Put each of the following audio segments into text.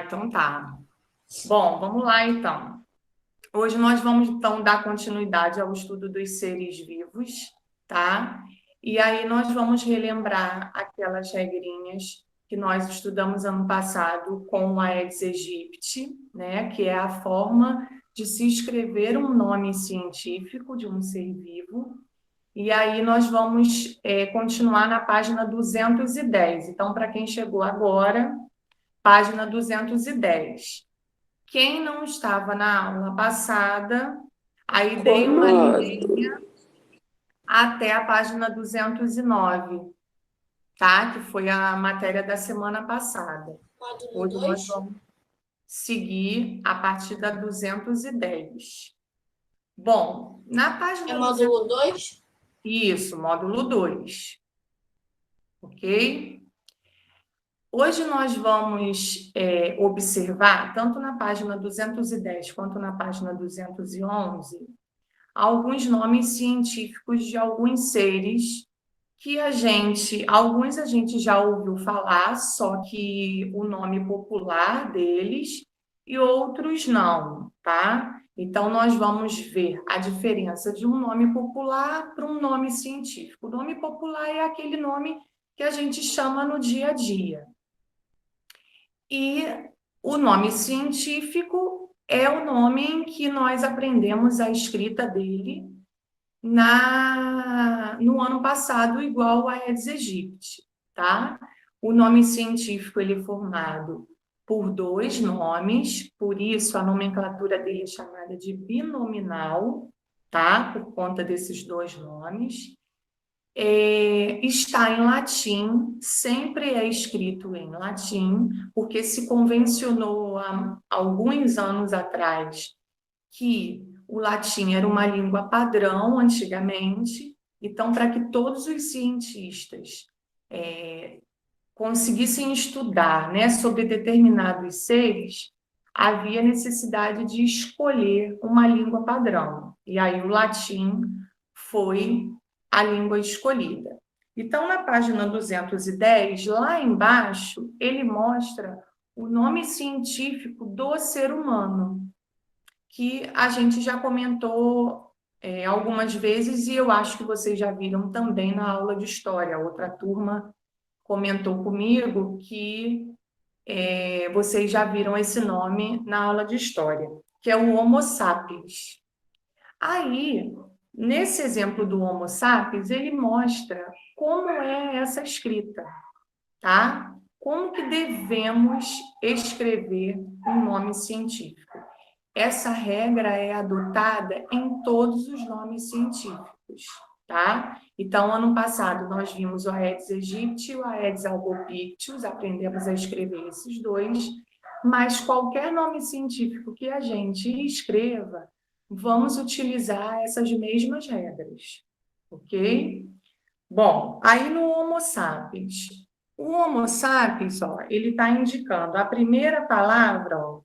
Então tá. Bom, vamos lá então. Hoje nós vamos então dar continuidade ao estudo dos seres vivos, tá? E aí nós vamos relembrar aquelas regrinhas que nós estudamos ano passado com a Aedes aegypti, né? Que é a forma de se escrever um nome científico de um ser vivo. E aí nós vamos continuar na página 210. Então, para quem chegou agora, página 210. Quem não estava na aula passada, aí dei uma lidinha até a página 209, tá? Que foi a matéria da semana passada. Módulo Hoje nós 2? vamos seguir a partir da 210. Bom, na É página 200, módulo 2? isso, módulo 2, ok? Hoje nós vamos observar, tanto na página 210 quanto na página 211, alguns nomes científicos de alguns seres que alguns a gente já ouviu falar, só que o nome popular deles, e outros não, tá? Então, nós vamos ver a diferença de um nome popular para um nome científico. O nome popular é aquele nome que a gente chama no dia a dia. E o nome científico é o nome em que nós aprendemos a escrita dele no ano passado, igual a Aedes aegypti, tá? O nome científico ele é formado por dois nomes, por isso a nomenclatura dele é chamada de binominal, tá? Por conta desses dois nomes. Está em latim, sempre é escrito em latim, porque se convencionou há alguns anos atrás que o latim era uma língua padrão antigamente, então, para que todos os cientistas conseguissem estudar, né, sobre determinados seres, havia necessidade de escolher uma língua padrão. E aí o latim foi a língua escolhida. Então, na página 210, lá embaixo, ele mostra o nome científico do ser humano, que a gente já comentou algumas vezes e eu acho que vocês já viram também na aula de história. Outra turma comentou comigo que vocês já viram esse nome na aula de história, que é o Homo sapiens. Aí, nesse exemplo do Homo sapiens, ele mostra como é essa escrita, tá? Como que devemos escrever um nome científico? Essa regra é adotada em todos os nomes científicos, tá? Então, ano passado, nós vimos o Aedes aegypti e o Aedes albopictus, aprendemos a escrever esses dois, mas qualquer nome científico que a gente escreva, vamos utilizar essas mesmas regras, ok? Bom, aí no Homo sapiens. O Homo sapiens, ó, ele está indicando a primeira palavra, ó,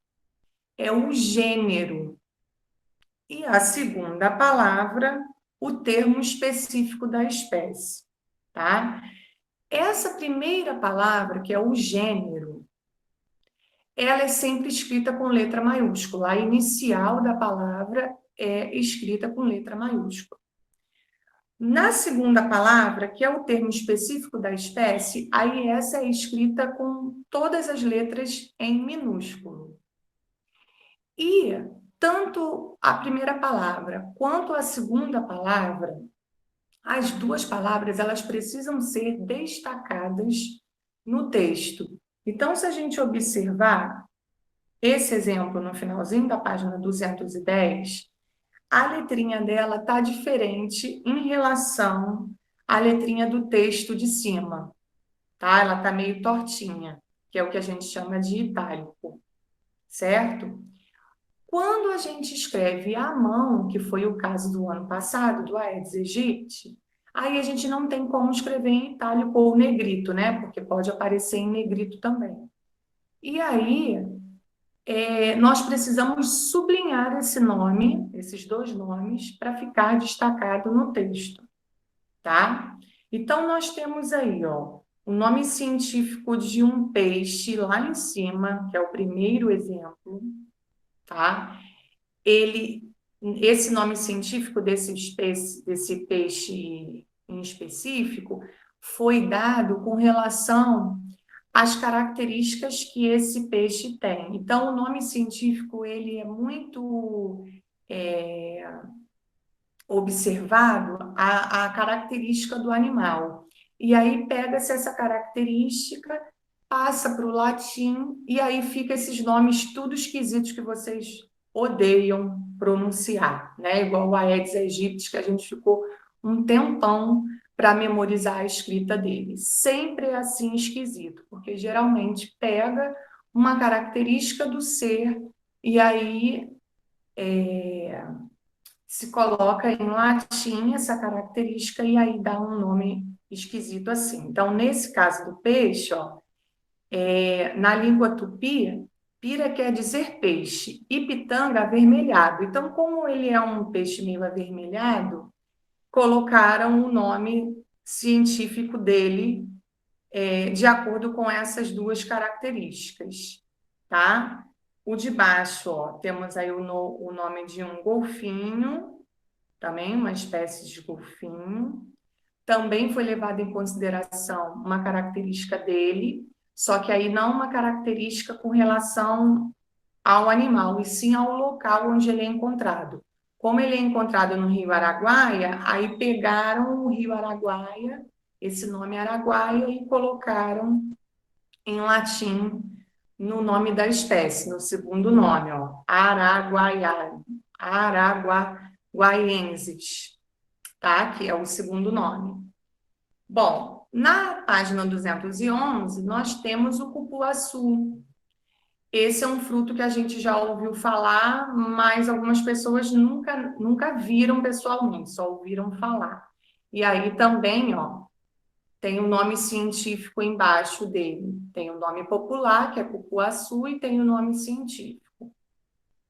é o gênero. E a segunda palavra, o termo específico da espécie, tá? Essa primeira palavra, que é o gênero, ela é sempre escrita com letra maiúscula. A inicial da palavra é escrita com letra maiúscula. Na segunda palavra, que é o termo específico da espécie, aí essa é escrita com todas as letras em minúsculo. E tanto a primeira palavra quanto a segunda palavra, as duas palavras, elas precisam ser destacadas no texto. Então, se a gente observar esse exemplo no finalzinho da página 210, a letrinha dela está diferente em relação à letrinha do texto de cima, tá? Ela está meio tortinha, que é o que a gente chama de itálico, certo? Quando a gente escreve à mão, que foi o caso do ano passado, do Aedes aegypti, aí a gente não tem como escrever em itálico ou negrito, né? Porque pode aparecer em negrito também. E aí, nós precisamos sublinhar esse nome, esses dois nomes, para ficar destacado no texto, tá? Então, nós temos aí, ó, o nome científico de um peixe lá em cima, que é o primeiro exemplo, tá? Esse nome científico desse peixe em específico foi dado com relação às características que esse peixe tem. Então, o nome científico ele é muito observado a característica do animal. E aí pega-se essa característica, passa para o latim, e aí fica esses nomes tudo esquisitos que vocês odeiam pronunciar, né? Igual o Aedes aegypti, que a gente ficou um tempão para memorizar a escrita dele. Sempre é assim esquisito, porque geralmente pega uma característica do ser e aí se coloca em latim essa característica e aí dá um nome esquisito assim. Então, nesse caso do peixe, ó, na língua tupi, pira quer dizer peixe e pitanga avermelhado. Então, como ele é um peixe meio avermelhado, colocaram o nome científico dele de acordo com essas duas características, tá? O de baixo, ó, temos aí o nome de um golfinho, também uma espécie de golfinho. Também foi levado em consideração uma característica dele, só que aí não uma característica com relação ao animal, e sim ao local onde ele é encontrado. Como ele é encontrado no Rio Araguaia, aí pegaram o Rio Araguaia, esse nome Araguaia, e colocaram em latim no nome da espécie, no segundo nome, ó, araguaiensis, tá? Que é o segundo nome. Bom, na página 211, nós temos o cupuaçu. Esse é um fruto que a gente já ouviu falar, mas algumas pessoas nunca viram pessoalmente, só ouviram falar. E aí também, ó, tem o nome científico embaixo dele. Tem o nome popular, que é cupuaçu, e tem o nome científico.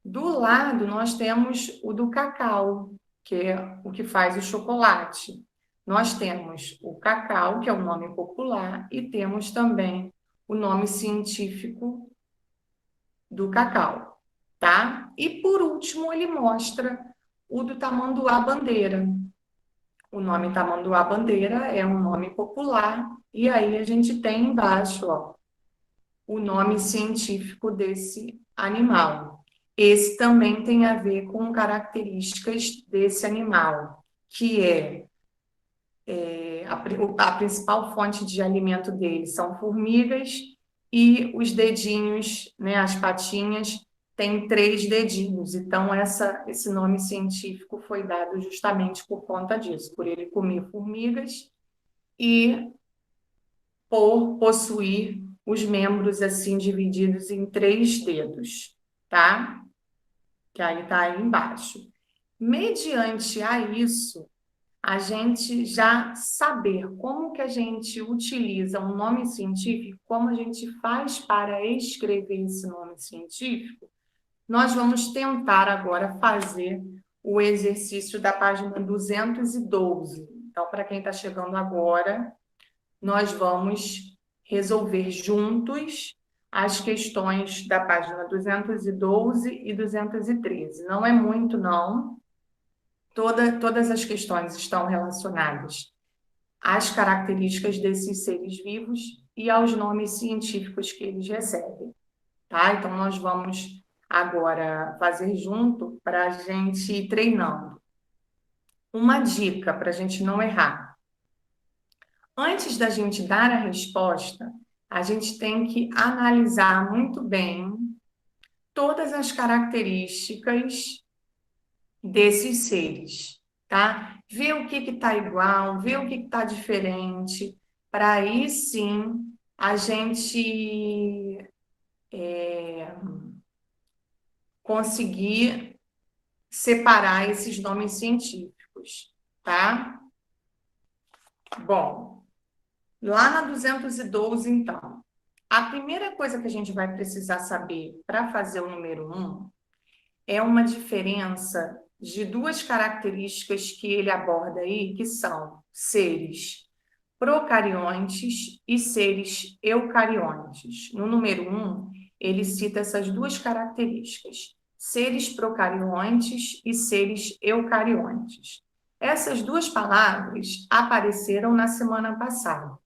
Do lado, nós temos o do cacau, que é o que faz o chocolate. Nós temos o cacau, que é o nome popular, e temos também o nome científico do cacau, tá? E por último, ele mostra o do tamanduá-bandeira. O nome tamanduá-bandeira é um nome popular, e aí a gente tem embaixo, ó, o nome científico desse animal. Esse também tem a ver com características desse animal, que a principal fonte de alimento dele são formigas e os dedinhos, né, as patinhas, têm 3 dedinhos. Então, esse nome científico foi dado justamente por conta disso, por ele comer formigas e por possuir os membros assim divididos em 3 dedos, tá? Que aí tá aí embaixo. Mediante a isso, a gente já saber como que a gente utiliza um nome científico, como a gente faz para escrever esse nome científico, nós vamos tentar agora fazer o exercício da página 212. Então, para quem está chegando agora, nós vamos resolver juntos as questões da página 212 e 213. Não é muito, não. Todas as questões estão relacionadas às características desses seres vivos e aos nomes científicos que eles recebem, tá? Então, nós vamos agora fazer junto para a gente ir treinando. Uma dica para a gente não errar. Antes da gente dar a resposta, a gente tem que analisar muito bem todas as características desses seres, tá? Ver o que está igual, ver o que está diferente, para aí sim a gente conseguir separar esses nomes científicos, tá? Bom, lá na 212, então, a primeira coisa que a gente vai precisar saber para fazer o número 1 é uma diferença de 2 características que ele aborda aí, que são seres procariontes e seres eucariontes. No número 1, ele cita essas duas características, seres procariontes e seres eucariontes. Essas duas palavras apareceram na semana passada,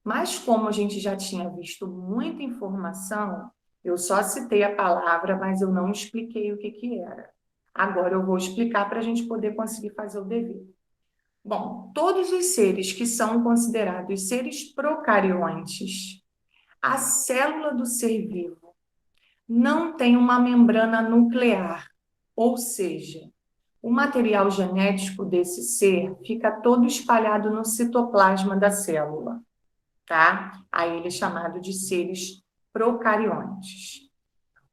mas como a gente já tinha visto muita informação, eu só citei a palavra, mas eu não expliquei o que era. Agora eu vou explicar para a gente poder conseguir fazer o dever. Bom, todos os seres que são considerados seres procariontes, a célula do ser vivo não tem uma membrana nuclear, ou seja, o material genético desse ser fica todo espalhado no citoplasma da célula, tá? Aí ele é chamado de seres procariontes.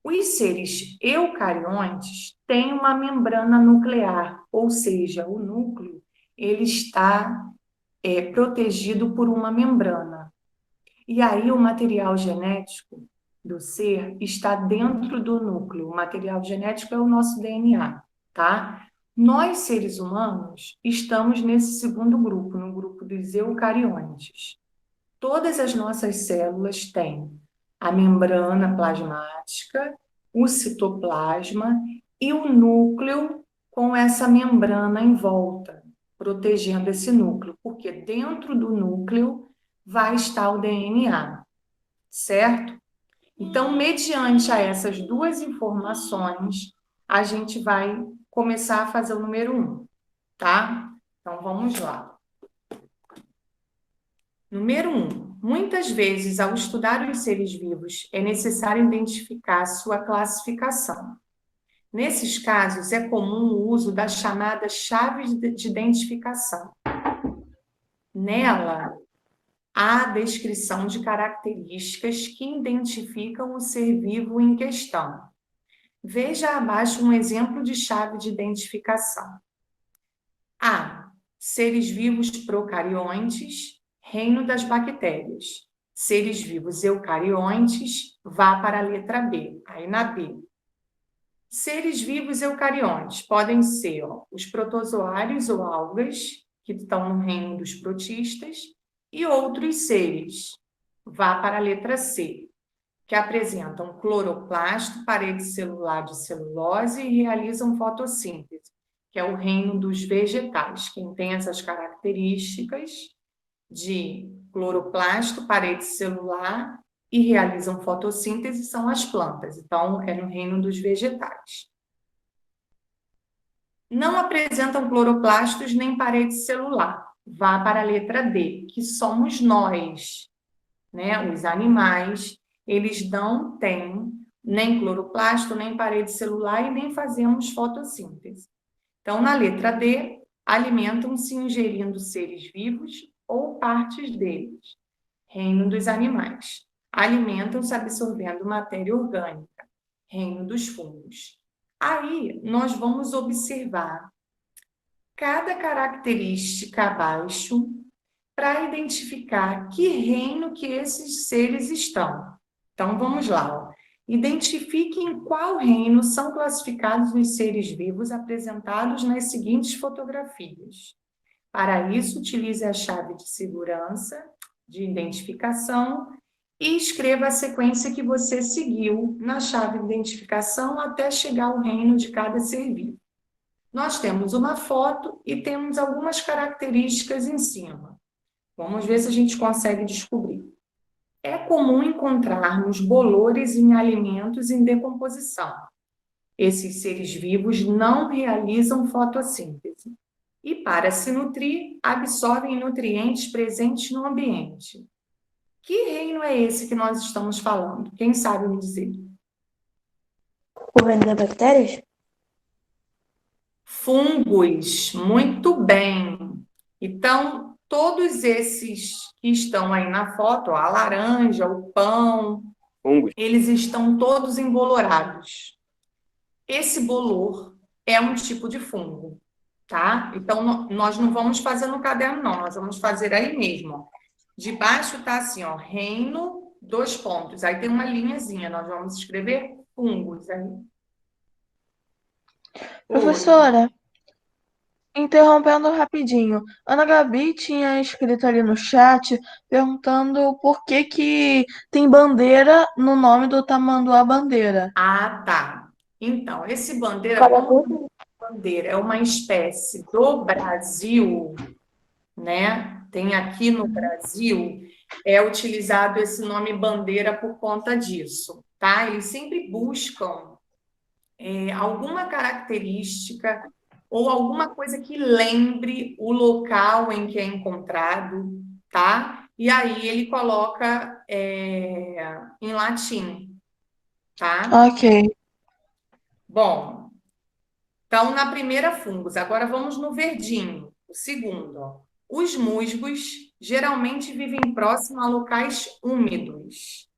Os seres eucariontes têm uma membrana nuclear, ou seja, o núcleo ele está protegido por uma membrana. E aí o material genético do ser está dentro do núcleo. O material genético é o nosso DNA, tá? Nós, seres humanos, estamos nesse segundo grupo, no grupo dos eucariontes. Todas as nossas células têm a membrana plasmática, o citoplasma e o núcleo com essa membrana em volta, protegendo esse núcleo, porque dentro do núcleo vai estar o DNA, certo? Então, mediante a essas duas informações, a gente vai começar a fazer o número 1, tá? Então, vamos lá. Número 1. Muitas vezes, ao estudar os seres vivos, é necessário identificar sua classificação. Nesses casos, é comum o uso da chamada chave de identificação. Nela, há a descrição de características que identificam o ser vivo em questão. Veja abaixo um exemplo de chave de identificação. A. Seres vivos procariontes, reino das bactérias. Seres vivos eucariontes, vá para a letra B, aí na B. Seres vivos eucariontes podem ser os protozoários ou algas, que estão no reino dos protistas, e outros seres, vá para a letra C, que apresentam cloroplasto, parede celular de celulose e realizam fotossíntese, que é o reino dos vegetais. Quem tem essas características de cloroplasto, parede celular e realizam fotossíntese são as plantas. Então, é no reino dos vegetais. Não apresentam cloroplastos nem parede celular. Vá para a letra D, que somos nós, né? Os animais, eles não têm nem cloroplasto, nem parede celular e nem fazemos fotossíntese. Então, na letra D, alimentam-se ingerindo seres vivos ou partes deles. Reino dos animais. Alimentam-se absorvendo matéria orgânica. Reino dos fungos. Aí, nós vamos observar cada característica abaixo para identificar que reino que esses seres estão. Então, vamos lá. Identifique em qual reino são classificados os seres vivos apresentados nas seguintes fotografias. Para isso, utilize a chave de segurança, de identificação, e escreva a sequência que você seguiu na chave de identificação até chegar ao reino de cada ser vivo. Nós temos uma foto e temos algumas características em cima. Vamos ver se a gente consegue descobrir. É comum encontrarmos bolores em alimentos em decomposição. Esses seres vivos não realizam fotossíntese e, para se nutrir, absorvem nutrientes presentes no ambiente. Que reino é esse que nós estamos falando? Quem sabe me dizer? O reino das bactérias? Fungos, muito bem. Então, todos esses que estão aí na foto, a laranja, o pão, Fungos. eles estão todos embolorados. Esse bolor é um tipo de fungo, tá? Então, nós não vamos fazer no caderno, não. Nós vamos fazer aí mesmo, ó. De baixo tá assim, ó, reino, 2 pontos. Aí tem uma linhazinha, nós vamos escrever fungos aí. Professora, Interrompendo rapidinho, Ana Gabi tinha escrito ali no chat perguntando por que que tem bandeira no nome do Tamanduá Bandeira. Ah, tá. Então, esse bandeira, Fala como tudo. bandeira é uma espécie do Brasil, né? Tem aqui no Brasil, é utilizado esse nome bandeira por conta disso, tá? Eles sempre buscam alguma característica ou alguma coisa que lembre o local em que é encontrado, tá? E aí ele coloca em latim, tá? Ok. Bom, então na primeira fungos, agora vamos no verdinho, o segundo, ó. Os musgos geralmente vivem próximo a locais úmidos.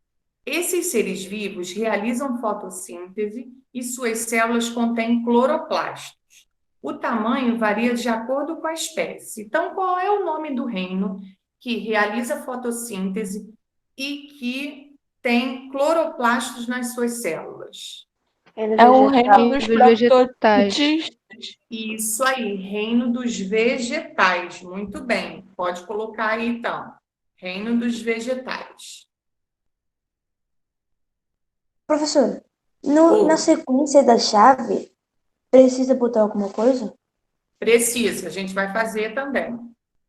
Esses seres vivos realizam fotossíntese e suas células contêm cloroplastos. O tamanho varia de acordo com a espécie. Então, qual é o nome do reino que realiza fotossíntese e que tem cloroplastos nas suas células? É o reino dos Dos vegetais. proctotídeos. Isso aí, reino dos vegetais. Muito bem, pode colocar aí então. Reino dos vegetais. Professor, na Ou sequência da chave, precisa botar alguma coisa? precisa, a gente vai fazer também.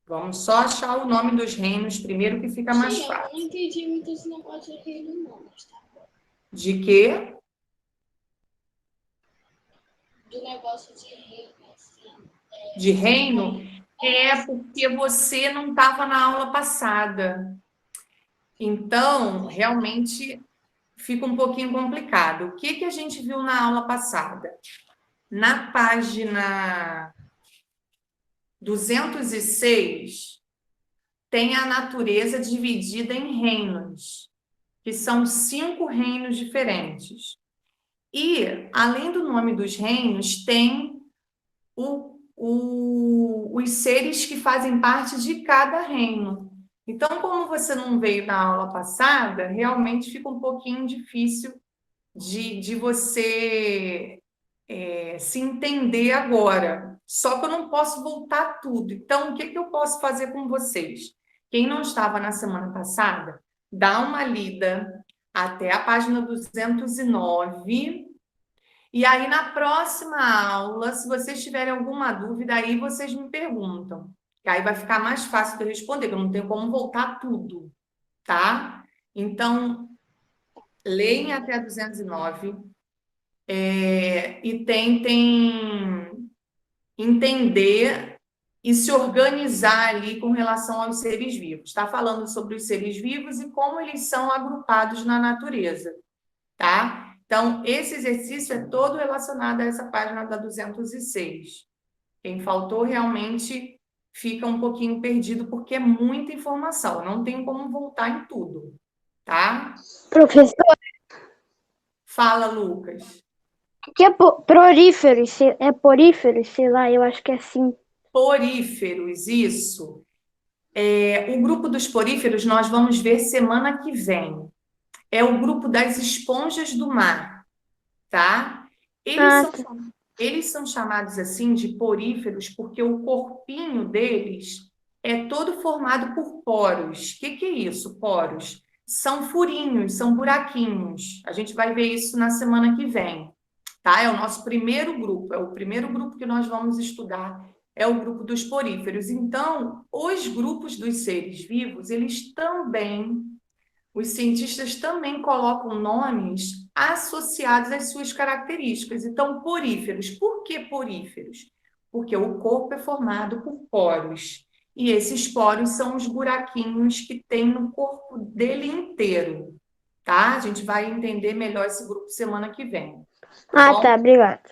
Vamos só achar o nome dos reinos primeiro que fica mais Sim, eu não fácil. entendi muito esse negócio de reino, não, mas tá bom. De quê? Do negócio de reino, assim. De reino? É porque você não estava na aula passada. Então, realmente fica um pouquinho complicado. O que que a gente viu na aula passada? Na página 206, tem a natureza dividida em reinos, que são 5 reinos diferentes. E, além do nome dos reinos, tem os seres que fazem parte de cada reino. Então, como você não veio na aula passada, realmente fica um pouquinho difícil de você se entender agora. Só que eu não posso voltar tudo. Então, o que que eu posso fazer com vocês? Quem não estava na semana passada, dá uma lida até a página 209. E aí, na próxima aula, se vocês tiverem alguma dúvida, aí vocês me perguntam. Que aí vai ficar mais fácil de eu responder, que eu não tenho como voltar tudo, tá? Então, leem até a 209 e tentem entender e se organizar ali com relação aos seres vivos. Está falando sobre os seres vivos e como eles são agrupados na natureza, tá? Então, esse exercício é todo relacionado a essa página da 206. Quem faltou realmente fica um pouquinho perdido, porque é muita informação, não tem como voltar em tudo, tá? Professor, Fala, Lucas. o que é porífero? É porífero, sei lá, eu acho que é assim. Poríferos, isso. O grupo dos poríferos nós vamos ver semana que vem. É o grupo das esponjas do mar, tá? Eles Ah, são, tá. eles são chamados assim de poríferos porque o corpinho deles é todo formado por poros. O que é isso, poros? São furinhos, são buraquinhos. A gente vai ver isso na semana que vem, tá? É o nosso primeiro grupo, é o primeiro grupo que nós vamos estudar, é o grupo dos poríferos. Então, os grupos dos seres vivos, eles também, os cientistas também colocam nomes associados às suas características. Então, poríferos. Por que poríferos? Porque o corpo é formado por poros. E esses poros são os buraquinhos que tem no corpo dele inteiro, tá? A gente vai entender melhor esse grupo semana que vem, tá Ah, bom? tá, obrigado.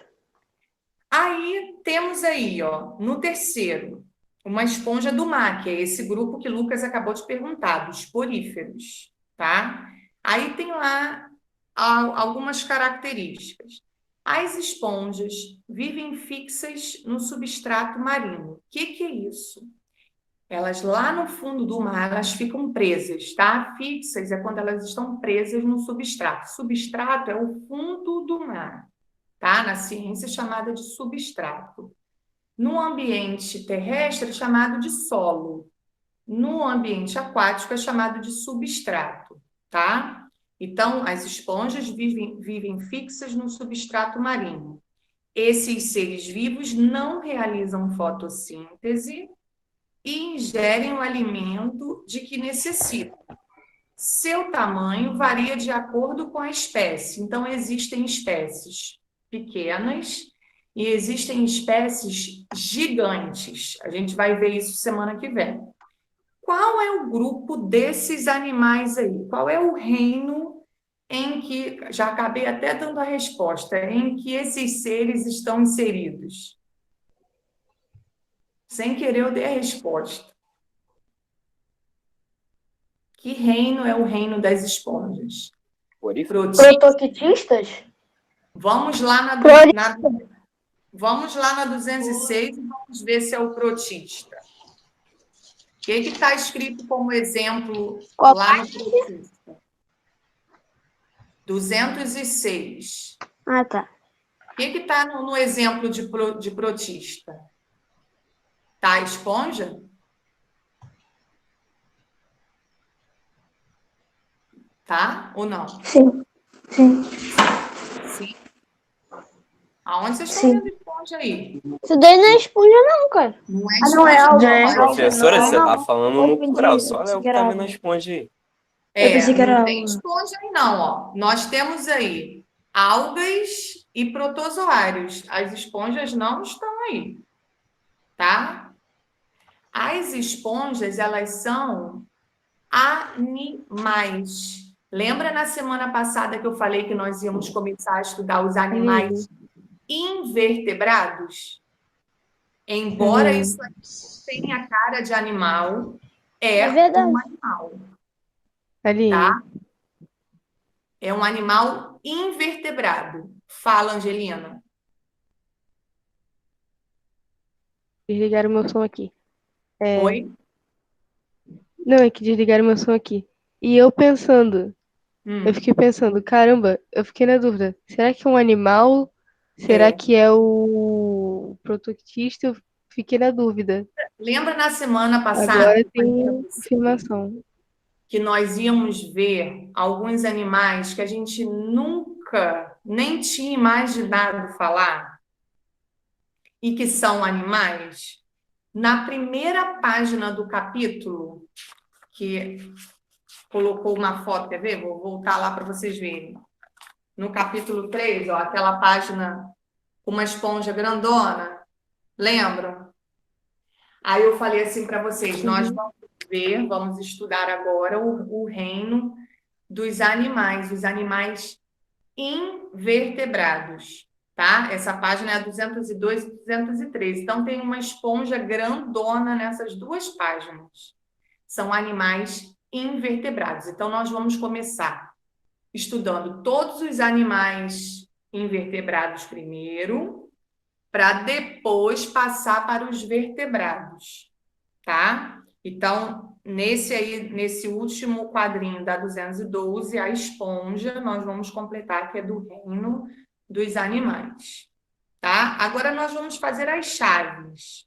Aí temos aí, ó, no terceiro, uma esponja do mar, que é esse grupo que Lucas acabou de perguntar, dos poríferos, tá? Aí tem lá algumas características. As esponjas vivem fixas no substrato marinho. O que é isso? Elas lá no fundo do mar, elas ficam presas, tá? Fixas é quando elas estão presas no substrato. Substrato é o fundo do mar, tá? Na ciência chamada de substrato. No ambiente terrestre é chamado de solo. No ambiente aquático é chamado de substrato, tá? Então, as esponjas vivem fixas no substrato marinho. Esses seres vivos não realizam fotossíntese e ingerem o alimento de que necessitam. Seu tamanho varia de acordo com a espécie. Então, existem espécies pequenas e existem espécies gigantes. A gente vai ver isso semana que vem. Qual é o grupo desses animais aí? Qual é o reino em que, já acabei até dando a resposta, em que esses seres estão inseridos? Sem querer, eu dei a resposta. Que reino é o reino das esponjas? Protoquitistas? Vamos lá vamos lá na 206 e vamos ver se é o protista. O que está escrito como exemplo lá no protista? 206. Ah, tá. O que está no exemplo de protista? Tá a esponja? Tá ou não? Sim. Sim. Aonde vocês estão Sim. vendo esponja aí? Isso daí não é esponja, não, cara. Não é não é esponja, algo. Gente, Professora, não. você tá falando no plural, Eu só pensei Léo que que tá era vendo a algo. esponja aí. Eu pensei que era não tem algo. esponja aí não, ó. Nós temos aí algas e protozoários. As esponjas não estão aí, tá? As esponjas, elas são animais. Lembra na semana passada que eu falei que nós íamos começar a estudar os animais invertebrados? Embora isso aqui tenha cara de animal, É verdade. um animal, Ali, tá? É um animal invertebrado. Fala, Angelina. desligaram meu som aqui. Oi? Não, é que desligaram meu som aqui. E eu fiquei pensando, caramba, eu fiquei na dúvida. Será que é um animal? Será É. que é o prototista? Eu fiquei na dúvida. Lembra na semana passada Agora que eu falei pra tem você confirmação. que nós íamos ver alguns animais que a gente nunca nem tinha imaginado falar e que são animais? Na primeira página do capítulo, que colocou uma foto, quer ver? Vou voltar lá para vocês verem. No capítulo 3, ó, aquela página com uma esponja grandona, lembram? Aí eu falei assim para vocês, nós vamos estudar agora o reino dos animais, os animais invertebrados, tá? Essa página é a 202 e 203. Então, tem uma esponja grandona nessas duas páginas. São animais invertebrados. Então, nós vamos começar estudando todos os animais invertebrados primeiro, para depois passar para os vertebrados, tá? Então, nesse último quadrinho da 212, a esponja, nós vamos completar, que é do reino dos animais, tá? Agora nós vamos fazer as chaves.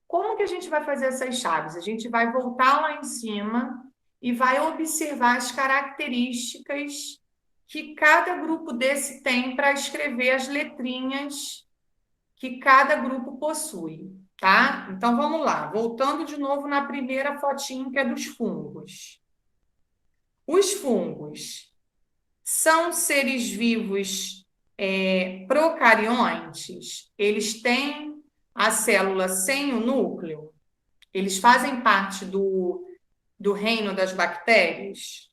Como que a gente vai fazer essas chaves? A gente vai voltar lá em cima e vai observar as características que cada grupo desse tem para escrever as letrinhas que cada grupo possui, tá? Então, vamos lá. Voltando de novo na primeira fotinho, que é dos fungos. Os fungos são seres vivos procariontes? Eles têm a célula sem o núcleo? Eles fazem parte do reino das bactérias?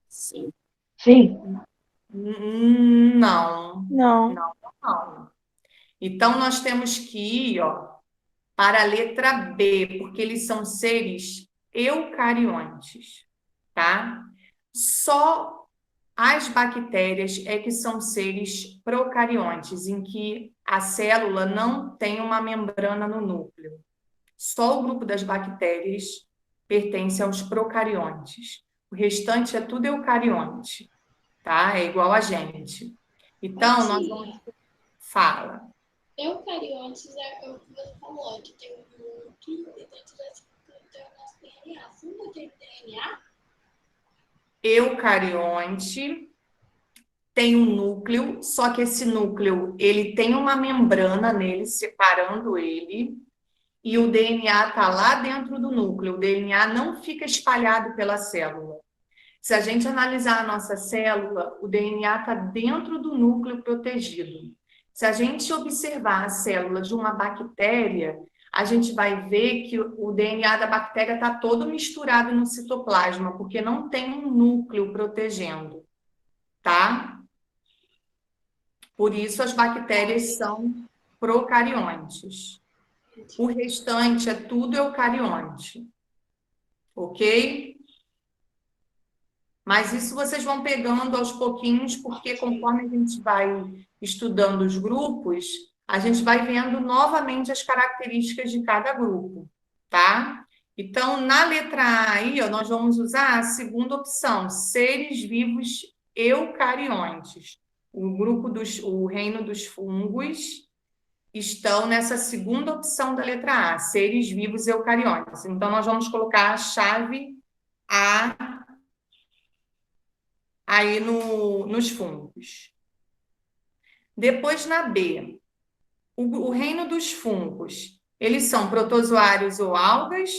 Sim. Sim. Não. Não. Não. Então, nós temos que ir, ó, para a letra B, porque eles são seres eucariontes, tá? Só as bactérias é que são seres procariontes, em que a célula não tem uma membrana no núcleo. Só o grupo das bactérias pertence aos procariontes. O restante é tudo eucarionte, tá? É igual a gente. Então, nós vamos Fala. Eucariontes é o que você falou, que tem um núcleo e dentro desse núcleo tem o nosso DNA. Fungo tem DNA? Eucarionte tem um núcleo, só que esse núcleo, ele tem uma membrana nele, separando ele, e o DNA está lá dentro do núcleo. O DNA não fica espalhado pela célula. Se a gente analisar a nossa célula, o DNA está dentro do núcleo protegido. Se a gente observar a célula de uma bactéria, a gente vai ver que o DNA da bactéria está todo misturado no citoplasma, porque não tem um núcleo protegendo, tá? Por isso as bactérias são procariontes. O restante é tudo eucarionte, ok? Mas isso vocês vão pegando aos pouquinhos, porque conforme a gente vai estudando os grupos, a gente vai vendo novamente as características de cada grupo, tá? Então, na letra A aí, ó, nós vamos usar a segunda opção, seres vivos eucariontes. O reino dos fungos estão nessa segunda opção da letra A, seres vivos eucariontes. Então, nós vamos colocar a chave A aí nos fungos. Depois, na B, o reino dos fungos, eles são protozoários ou algas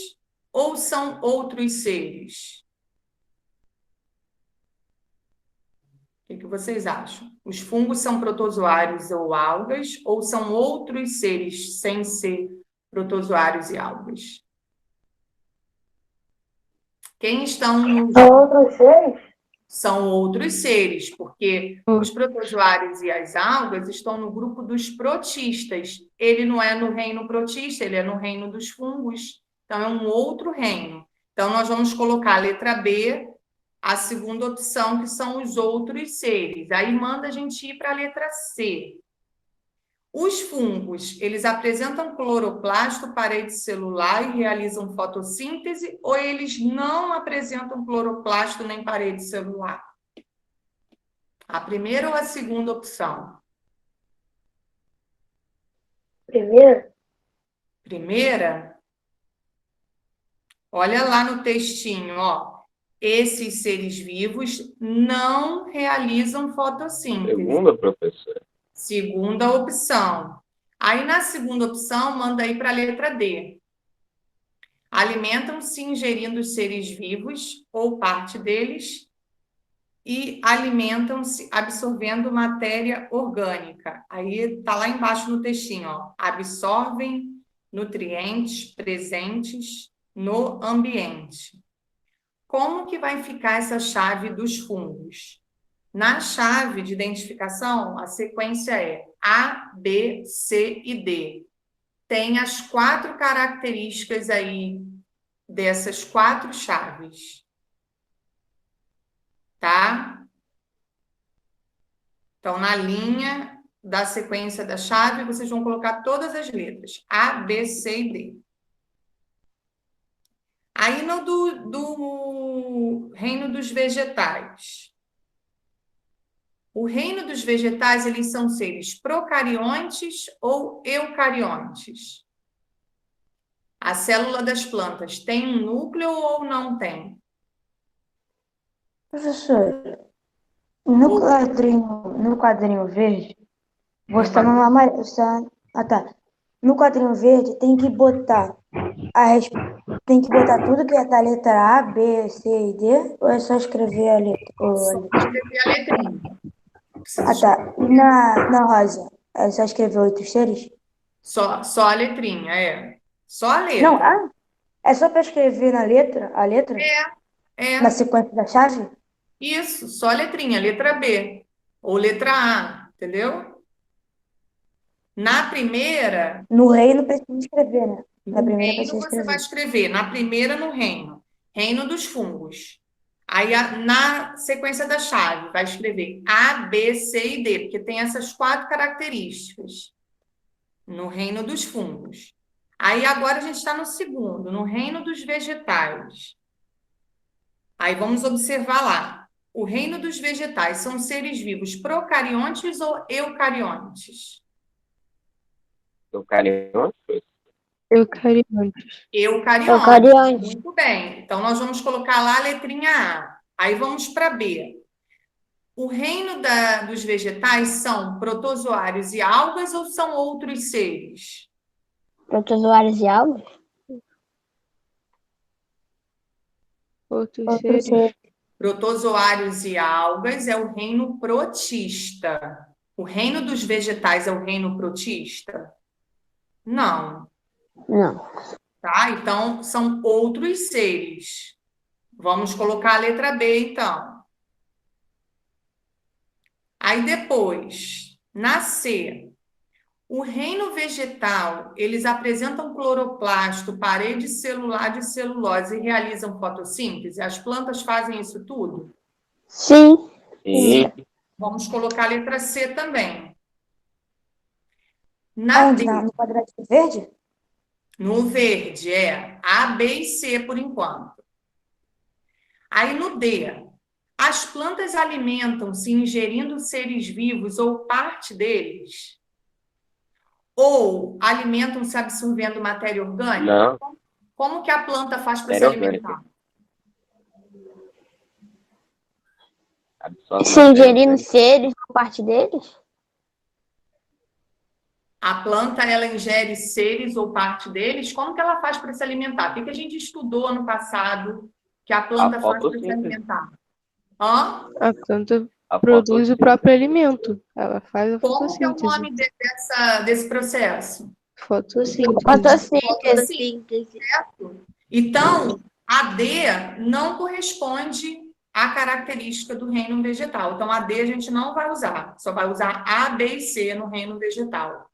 ou são outros seres? O que vocês acham? Os fungos são protozoários ou algas ou são outros seres sem ser protozoários e algas? Quem estão nos... Outros seres? São outros seres, porque os protozoários e as algas estão no grupo dos protistas. Ele não é no reino protista, ele é no reino dos fungos. Então, é um outro reino. Então, nós vamos colocar a letra B, a segunda opção, que são os outros seres. Aí, manda a gente ir para a letra C. Os fungos, eles apresentam cloroplasto, parede celular e realizam fotossíntese, ou eles não apresentam cloroplasto nem parede celular? A primeira ou a segunda opção? Primeiro? Primeira? Olha lá no textinho, ó. Esses seres vivos não realizam fotossíntese. Segunda, professor. Segunda opção. Aí, na segunda opção, manda aí para a letra D. Alimentam-se ingerindo os seres vivos ou parte deles e alimentam-se absorvendo matéria orgânica. Aí está lá embaixo no textinho, ó. Absorvem nutrientes presentes no ambiente. Como que vai ficar essa chave dos fungos? Na chave de identificação, a sequência é A, B, C e D. Tem as 4 características aí dessas 4 chaves. Tá? Então, na linha da sequência da chave, vocês vão colocar todas as letras. A, B, C e D. Aí, no do reino dos vegetais. O reino dos vegetais, eles são seres procariontes ou eucariontes? A célula das plantas tem um núcleo ou não tem? Professor, no quadrinho verde, você está no amarelo. Ah, tá. No quadrinho verde tem que botar tudo que é da letra A, B, C e D, ou é só escrever a letra? Só escrever a letrinha. Ah, tá. E na rosa, é só escrever 8 seres? Só a letrinha, é. Só a letra. Não, é só para escrever a letra? É. Na sequência da chave? Isso, só a letrinha, letra B. Ou letra A, entendeu? Na primeira... No reino precisa escrever, né? Na No primeira reino precisa você vai escrever. escrever. Na primeira, no reino. Reino dos fungos. Aí, na sequência da chave, vai escrever A, B, C e D, porque tem essas 4 características no reino dos fungos. Aí, agora, a gente está no segundo, no reino dos vegetais. Aí, vamos observar lá. O reino dos vegetais são seres vivos procariontes ou eucariontes? Eucariontes? Eucariontes. Eucariontes. Eucariontes. Muito bem. Então, nós vamos colocar lá a letrinha A. Aí vamos para B. O reino dos vegetais são protozoários e algas ou são outros seres? Protozoários e algas? Outros Outros seres. seres. Protozoários e algas é o reino protista. O reino dos vegetais é o reino protista? Não. Não. Tá? Então, são outros seres. Vamos colocar a letra B, então. Aí depois, na C, o reino vegetal, eles apresentam cloroplasto, parede celular de celulose e realizam fotossíntese? As plantas fazem isso tudo? Sim. Sim. Vamos colocar a letra C também. Na Onde? D, No quadradinho verde? no verde, é A, B e C por enquanto. Aí no D, as plantas alimentam-se ingerindo seres vivos ou parte deles? Ou alimentam-se absorvendo matéria orgânica? Não. Como que a planta faz para se Matéria orgânica. alimentar? Absorve Se matéria ingerindo orgânica. seres ou parte deles? A planta, ela ingere seres ou parte deles? Como que ela faz para se alimentar? O que a gente estudou ano passado que a planta A faz para se fotossíntese. alimentar? Hã? A planta A produz o fotossíntese. próprio alimento. Ela faz a Como que é o fotossíntese. nome desse processo? Fotossíntese. Fotossíntese. Então, a D não corresponde à característica do reino vegetal. Então, a D a gente não vai usar. Só vai usar A, B e C no reino vegetal.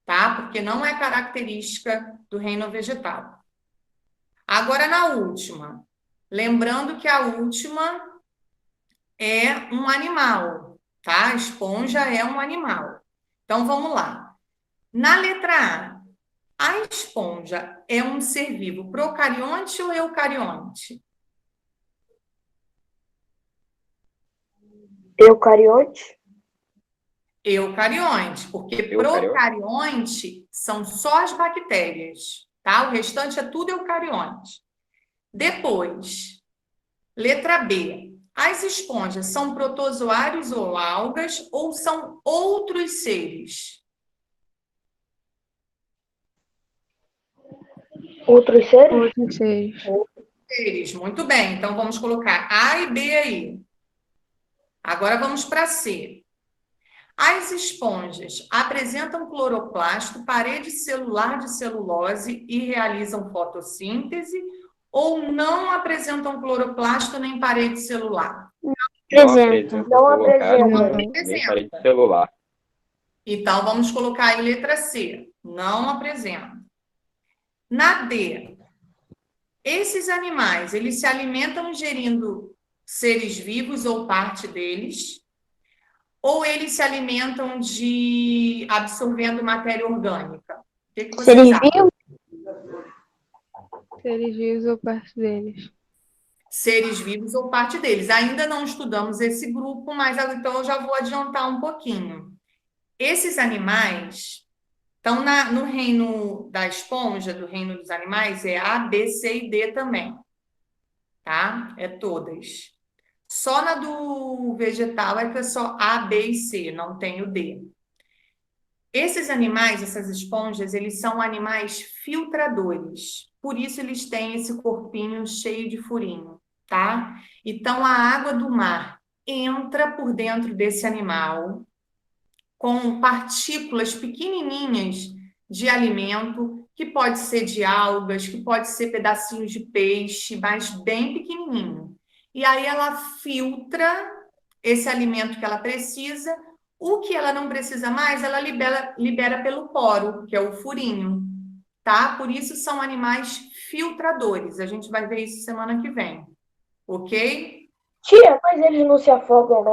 Tá? Porque não é característica do reino vegetal. Agora, na última. Lembrando que a última é um animal, tá? A esponja é um animal. Então, vamos lá. Na letra A esponja é um ser vivo procarionte ou eucarionte? Eucarionte? Eucarionte, porque Eucarionte? procarionte são só as bactérias, tá? O restante é tudo eucarionte. Depois, letra B. As esponjas são protozoários ou algas ou são outros seres? Outros seres? Outros seres. Seres, muito bem. Então, vamos colocar A e B aí. Agora, vamos para C. As esponjas apresentam cloroplasto, parede celular de celulose e realizam fotossíntese ou não apresentam cloroplasto nem parede celular? Apresenta. Não Não. Nem parede celular. Então, vamos colocar aí letra C. Não apresenta. Na D, esses animais, eles se alimentam ingerindo seres vivos ou parte deles, ou eles se alimentam de absorvendo matéria orgânica? O que vocês Seres acham? vivos? Seres vivos ou parte deles. Seres vivos ou parte deles. Ainda não estudamos esse grupo, mas então eu já vou adiantar um pouquinho. Esses animais estão no reino da esponja, do reino dos animais, é A, B, C e D também. Tá? É todas. Só na do vegetal é que é só A, B e C, não tem o D. Esses animais, essas esponjas, eles são animais filtradores. Por isso eles têm esse corpinho cheio de furinho, tá? Então a água do mar entra por dentro desse animal com partículas pequenininhas de alimento, que pode ser de algas, que pode ser pedacinhos de peixe, mas bem pequenininho. E aí ela filtra esse alimento que ela precisa. O que ela não precisa mais, ela libera pelo poro, que é o furinho, tá? Por isso são animais filtradores. A gente vai ver isso semana que vem, ok? Tia, mas eles não se afogam,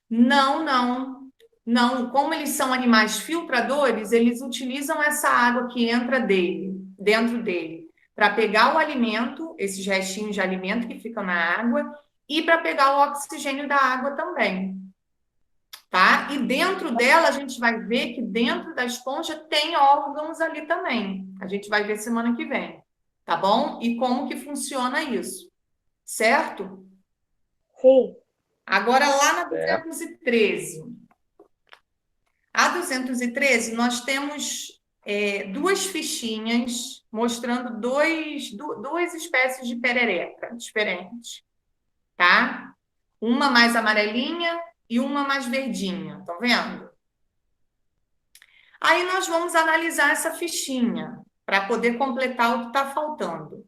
não? Não. Como eles são animais filtradores, eles utilizam essa água que entra dentro dele, para pegar o alimento, esses restinhos de alimento que ficam na água, e para pegar o oxigênio da água também. tá? E dentro dela, a gente vai ver que dentro da esponja tem órgãos ali também. A gente vai ver semana que vem, tá bom? E como que funciona isso, certo? Sim. Agora, lá na Certo. 213. A 213, nós temos duas fichinhas mostrando duas espécies de perereca diferentes, tá? Uma mais amarelinha e uma mais verdinha, estão vendo? Aí nós vamos analisar essa fichinha para poder completar o que está faltando.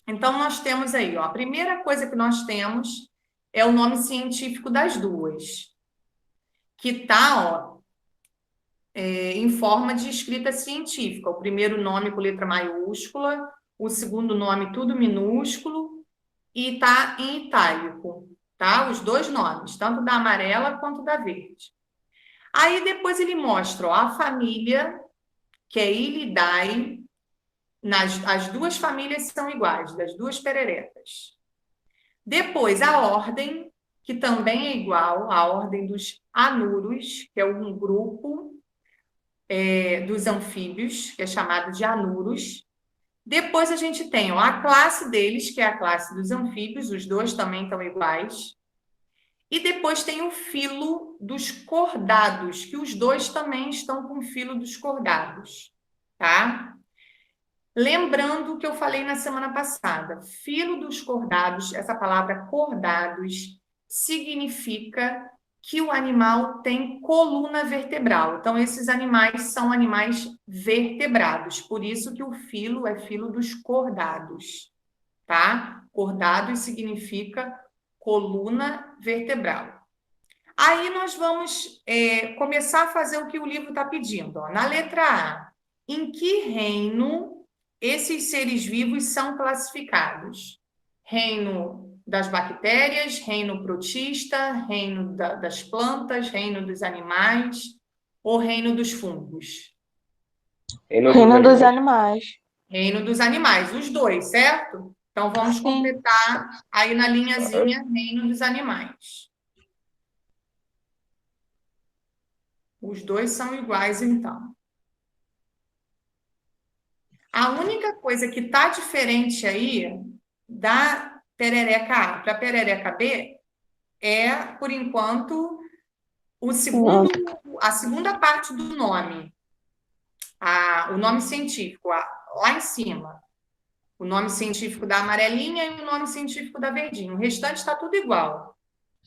Então, nós temos aí, ó, a primeira coisa que nós temos é o nome científico das duas, que está, ó, em forma de escrita científica. O primeiro nome com letra maiúscula, o segundo nome tudo minúsculo e está em itálico, tá? Os dois nomes, tanto da amarela quanto da verde. Aí depois ele mostra, ó, a família, que é Ilidae, as duas famílias são iguais, das duas pererecas. Depois a ordem, que também é igual, a ordem dos anuros, que é um grupo dos anfíbios, que é chamado de anuros. Depois a gente tem, ó, a classe deles, que é a classe dos anfíbios, os dois também estão iguais. E depois tem o filo dos cordados, que os dois também estão com o filo dos cordados, tá? Lembrando o que eu falei na semana passada, filo dos cordados, essa palavra cordados, significa que o animal tem coluna vertebral. Então, esses animais são animais vertebrados, por isso que o filo é filo dos cordados, tá? Cordados significa coluna vertebral. Aí nós vamos começar a fazer o que o livro está pedindo. Ó. Na letra A, em que reino esses seres vivos são classificados? Reino das bactérias, reino protista, reino das plantas, reino dos animais ou reino dos fungos? Reino dos animais. Reino dos animais, os dois, certo? Então vamos completar aí na linhazinha reino dos animais. Os dois são iguais, então. A única coisa que está diferente aí da perereca A para a perereca B é, por enquanto, a segunda parte do nome. O nome científico, lá em cima. O nome científico da amarelinha e o nome científico da verdinha. O restante está tudo igual.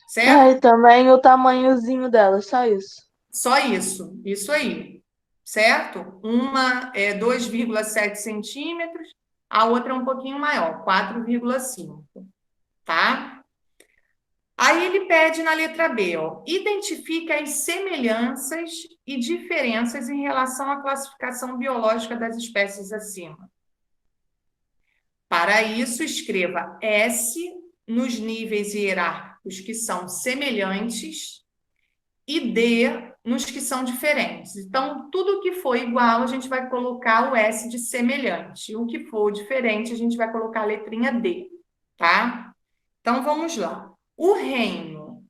Certo? E também o tamanhozinho dela, só isso. Só isso aí. Certo? Uma é 2,7 centímetros, a outra é um pouquinho maior, 4,5. Tá? Aí ele pede na letra B, ó, identifique as semelhanças e diferenças em relação à classificação biológica das espécies acima. Para isso, escreva S nos níveis hierárquicos que são semelhantes e D nos que são diferentes. Então, tudo que for igual, a gente vai colocar o S de semelhante. O que for diferente, a gente vai colocar a letrinha D, tá? Então, vamos lá. O reino.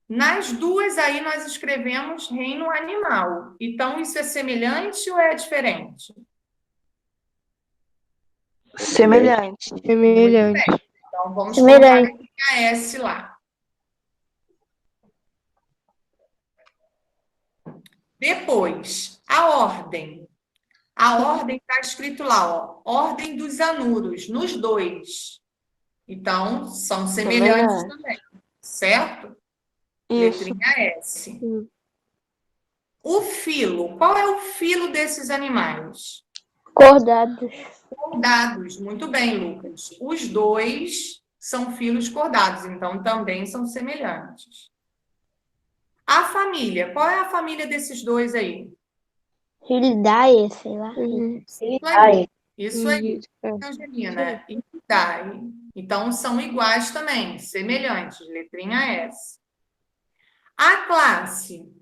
Nas duas aí, nós escrevemos reino animal. Então, isso é semelhante ou é diferente? Semelhante. Semelhante. Então, vamos colocar a letrinha S lá. Depois, a ordem. A ordem está escrito lá, ó, ordem dos anuros, nos dois. Então, são semelhantes também, certo? Isso. Letrinha S. O filo, qual é o filo desses animais? Cordados. Cordados, muito bem, Lucas. Os dois são filos cordados, então também são semelhantes. A família, qual é a família desses dois aí? Ilidae, sei lá. Isso aí, Angelina. Ilidae. Então, são iguais também, semelhantes, letrinha S. A classe.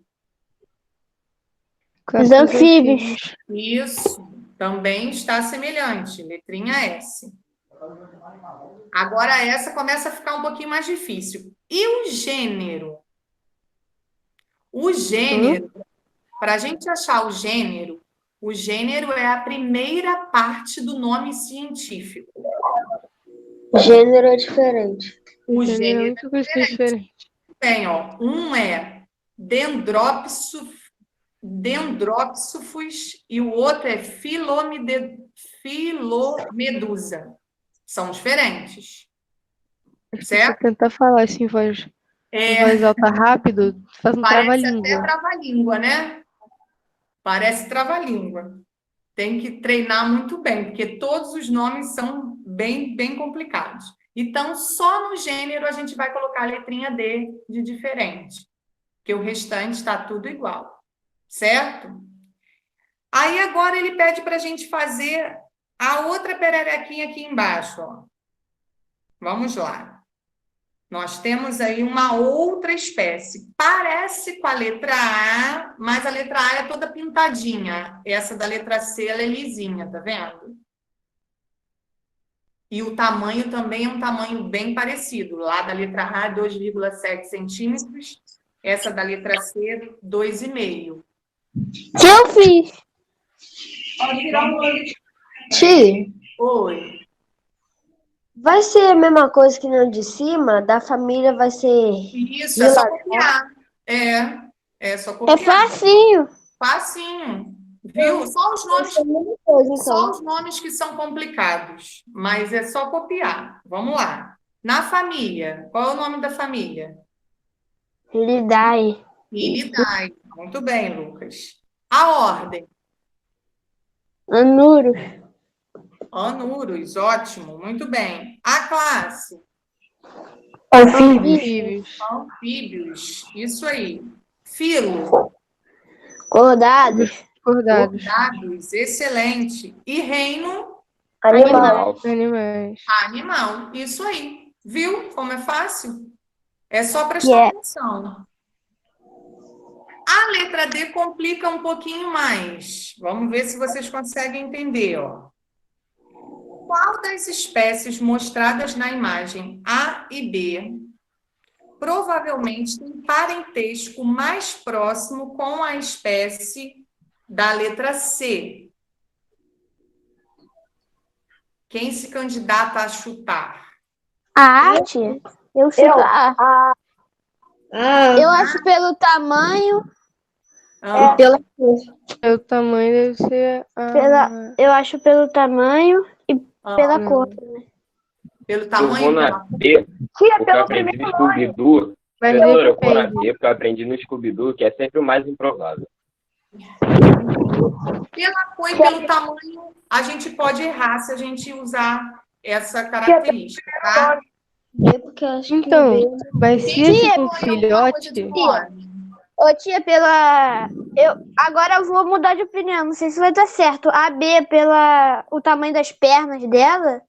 Os anfíbios. Isso, também está semelhante, letrinha S. Agora, essa começa a ficar um pouquinho mais difícil. E o gênero? O gênero, para a gente achar o gênero é a primeira parte do nome científico. Gênero é diferente. O Gênero é a gênero única coisa que é diferente. tem, ó, um é Dendropsufus e o outro é Filomedusa. São diferentes, Se você certo? tentar falar assim em voz alta rápido, faz um Parece até trava-língua. trava-língua, né? Parece trava-língua. Tem que treinar muito bem, porque todos os nomes são bem, bem complicados. Então, só no gênero a gente vai colocar a letrinha D de diferente, porque o restante está tudo igual, certo? Aí agora ele pede para a gente fazer a outra pererequinha aqui embaixo, ó. Vamos lá. Nós temos aí uma outra espécie. Parece com a letra A, mas a letra A é toda pintadinha. Essa da letra C, ela é lisinha, tá vendo? E o tamanho também é um tamanho bem parecido. Lá da letra A, 2,7 centímetros. Essa da letra C, 2,5. Que eu fiz? Pode virar um olho. Tia, Oi. vai ser a mesma coisa que no de cima? Da família vai ser... Isso, é só copiar. É só copiar. É facinho. Facinho. Viu? Só os nomes, É a mesma coisa, só então. os nomes que são complicados, mas é só copiar. Vamos lá. Na família, qual é o nome da família? Lidai. Ilidae. Muito bem, Lucas. A ordem? Anuros. Anuros, ótimo, muito bem. A classe? Anfíbios. Anfíbios, isso aí. Filo? Cordados. Cordados. Cordados, excelente. E reino? Animal. Animais. Animal, isso aí. Viu como é fácil? É só prestar atenção. A letra D complica um pouquinho mais. Vamos ver se vocês conseguem entender, ó. Qual das espécies mostradas na imagem A e B provavelmente tem parentesco mais próximo com a espécie da letra C? Quem se candidata a chutar? A arte? Eu chuto a A. Eu acho pelo tamanho. Ah, O tamanho deve ser Eu acho pelo tamanho e pela ah, cor. pelo Eu tamanho vou e na pela D, porque eu aprendi no Scooby-Doo. Mas Professora, eu vou na depende. D, porque eu aprendi no Scooby-Doo, que é sempre o mais improvável. Pela cor e pelo tamanho, a gente pode errar se a gente usar essa característica, tá? Porque eu acho Então, mas se esse for Alguma coisa de filhote, nome? Ô, tia, agora eu vou mudar de opinião. Não sei se vai dar certo. A B, o tamanho das pernas dela.